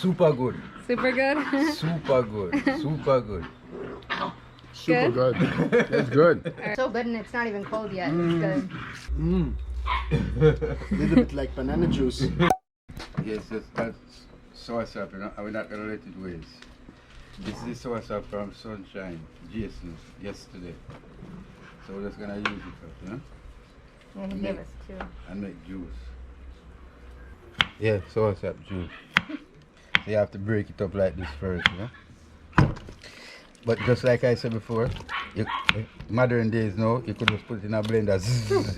Super good. Super good? Super good. Super good. Super good. That's good. So good, and it's not even cold yet. It's good. A little bit like banana juice. Yes, that's soursop, you know. We're not gonna let it waste. This is soursop from Sunshine, Jason, yesterday. So we're just gonna use it up, you know? Yeah, he gave us two. And make juice. Yeah, soursop juice. So you have to break it up like this first, you know? But just like I said before, modern days now, you could just put it in a blender,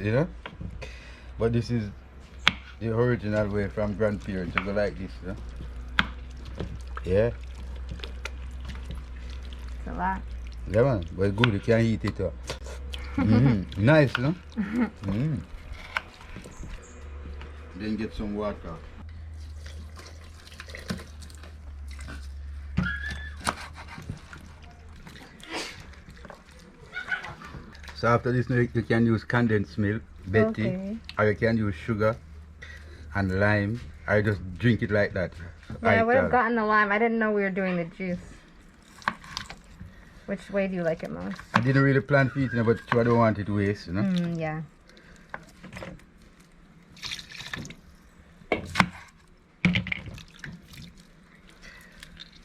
you know? But this is the original way from grandparents to go like this, you know? Yeah. It's a lot. Yeah, man. But good, you can eat it up. Nice, no? Then get some water. So after this, you can use condensed milk, Betty, Okay. or you can use sugar and lime, or just drink it like that. Yeah, I would have gotten the lime. I didn't know we were doing the juice. Which way do you like it most? I didn't really plan for eating it, but I don't want it to waste, you know? Yeah.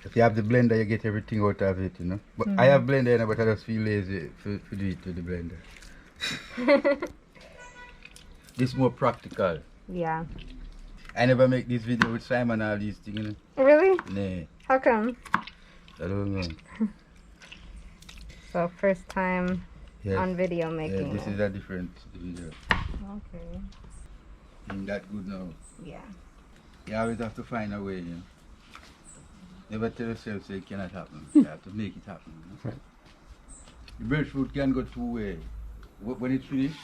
If you have the blender, you get everything out of it, you know? But I have blender, you know, but I just feel lazy to do it with the blender. This is more practical. Yeah. I never make this video with Simon and all these things, you know? Really? Nah, How come? I don't know. So first time Yes. on video Yeah, making this it. is a different video. Okay. Ain't that good now? Yeah. You always have to find a way, you know? Never tell yourself say it cannot happen. You have to make it happen, you know? The breadfruit can go two ways. When it's finished,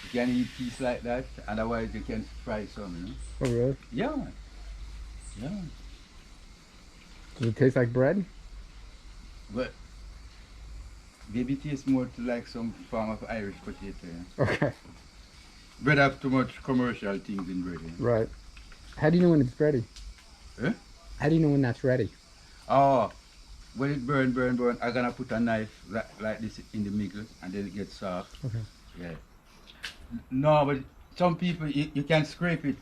you can eat piece like that, otherwise you can fry some, you know? Oh, really? Yeah, man. Yeah, man. Does it taste like bread? But maybe it tastes more to like some form of Irish potato, you know? Okay. Bread have too much commercial things in bread, you know? Right. How do you know when it's ready? Eh? How do you know when that's ready? Oh, when it burn, I'm gonna put a knife like this in the middle and then it gets soft. Okay. Yeah. No, but some people, you can scrape it.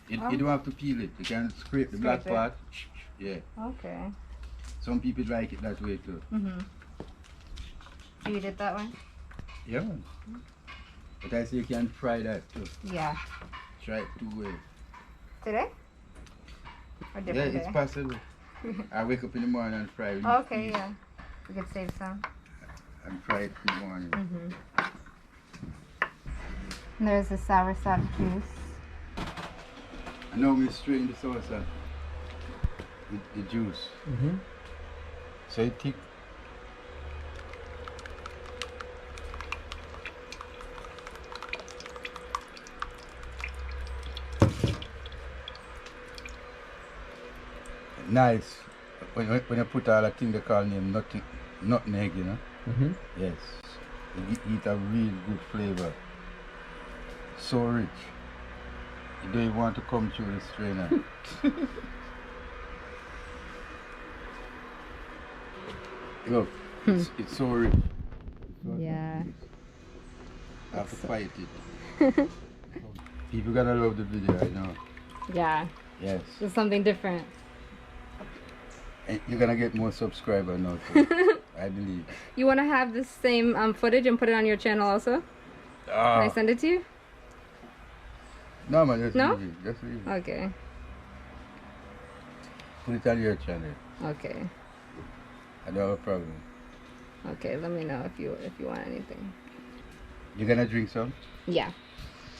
You don't have to peel it. You can scrape the black Scrape it. part. Yeah. Okay. Some people like it that way too. Do you eat it that way? Yeah. Man. But I say you can fry that too. Yeah. Try it two ways. Today? Or Yeah, different it's day? possible. I wake up in the morning and fry it. Okay, yeah. We could save some. And fry it in the morning. And there's the soursop juice. I know we strain the sauce with the juice. So it thick. Nice. When you put all that thing they call name nutmeg, you know? Yes. You eat a real good flavor. So rich. You don't even want to come through the strainer. Look, it's so rich. Yeah. I have to fight it. People gonna love the video, I know. Yeah. Yes. It's something different. And you're gonna get more subscribers now too. I believe. You want to have the same footage and put it on your channel also? Can I send it to you? No man, just No? leave it. Just leave it. Okay. Put it on your channel. Okay. I don't have a problem. Okay, let me know if you want anything. You gonna drink some? Yeah.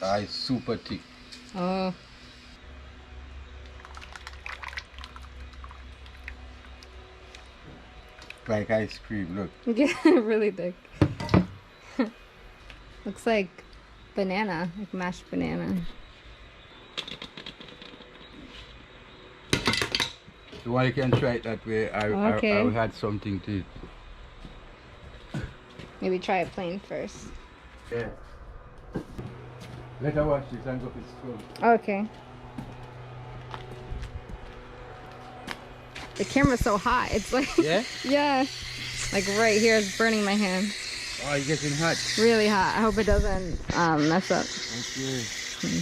It's super thick. Oh. Like ice cream, look. Yeah, really thick. Looks like banana, like mashed banana. So why you can try it that way, I will add something to it. Maybe try it plain first. Yeah. Let her wash this and go to school. Okay. The camera's so hot. It's like Yeah? yeah. Like right here is burning my hand. Oh, it's getting hot. Really hot. I hope it doesn't mess up. Okay.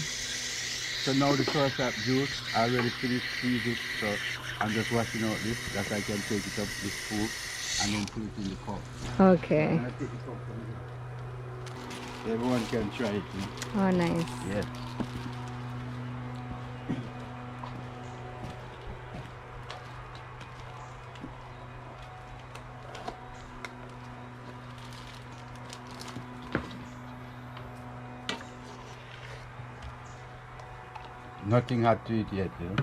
So now the soursop juice, I already finished freezing, so I'm just washing out this, that I can take it up this spoon and then put it in the cup. Okay. And I take the cup from here. Everyone can try it. Oh, nice. Yeah. Nothing hot to it yet, you know.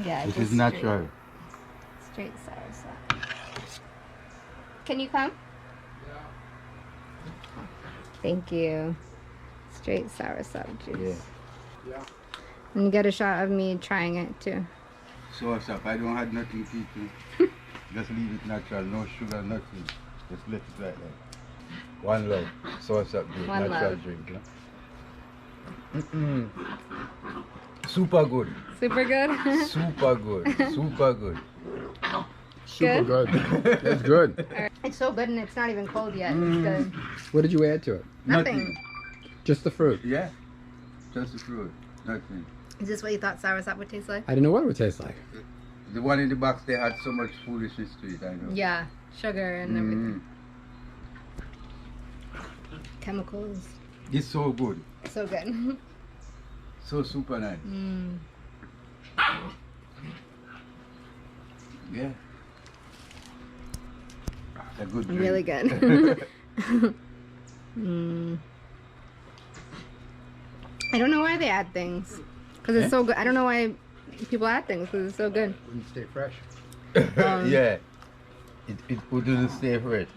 Yeah. This just is natural. Straight soursop. Can you come? Thank you. Straight soursop juice. Yeah. And you get a shot of me trying it too. Soursop, I don't have nothing to it. Just leave it natural, no sugar, nothing. Just let it like that. One love. Soursop juice, One natural love. drink. Yeah? Super good. Super good. Super good. Super good. Super Good? good. That's good. It's so good and it's not even cold yet. It's good. What did you add to it? Nothing. Just the fruit. Yeah. Just the fruit. Nothing. Is this what you thought soursop would taste like? I didn't know what it would taste like. The one in the box, they had so much foolishness to it, I know. Yeah. Sugar and everything. Chemicals. It's so good. So good. So super nice. Yeah. A good drink. Really good. I don't know why they add things. Because it's so good. I don't know why people add things because it's so good. Wouldn't stay fresh. Yeah. It wouldn't stay fresh.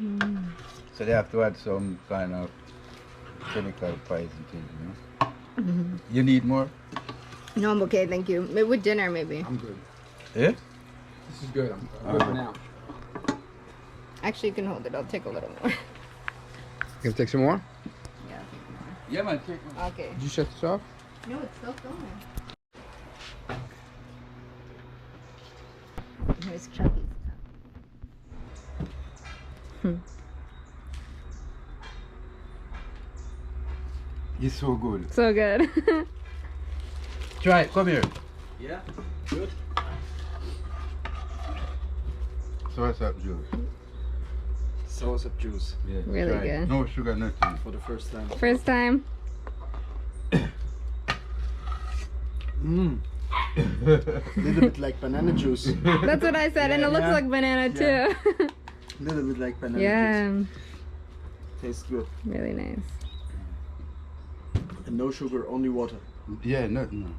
So they have to add some kind of chemical poison thing, you know? You need more? No, I'm okay, thank you. Maybe with dinner, maybe. I'm good. Yeah? This is good. I'm good for now. Actually, you can hold it. I'll take a little more. You gonna take some more? Yeah, I'll take more. Yeah, man, take one. Okay. Did you shut this off? No, it's still filming. Here's Chucky's cup. It's so good. So good. Try it. Come here. Yeah. Good. Soursop juice. Soursop juice Yeah. Really try it. good. No sugar, nothing. for the first time. First time. Little bit like banana juice. That's what I said, and it looks Yeah. like banana too. Yeah. Little bit like banana juice. Yeah, Tastes good. really nice. And no sugar, only water. Yeah, nothing.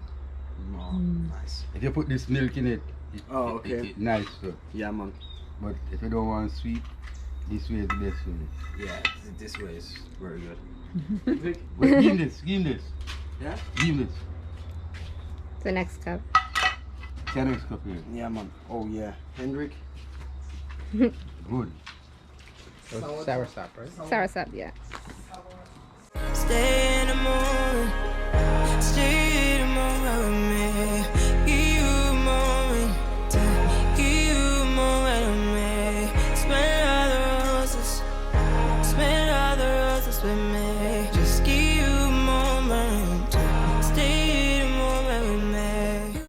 Oh, nice. If you put this milk in it, Oh, okay. it nice too. Yeah, man. But if you don't want sweet, this way is the best way. Yeah, this way is very good. Wait, give him this, give him this. Yeah? Give him this. The next cup. Channel's cup here. Yeah, man. Oh, yeah. Hendrik? Good. Soursop, right? Soursop, yeah. Stay in the morning, stay in the morning with me. Give you a moment, give you a moment with me. Smell all the roses with me. Just give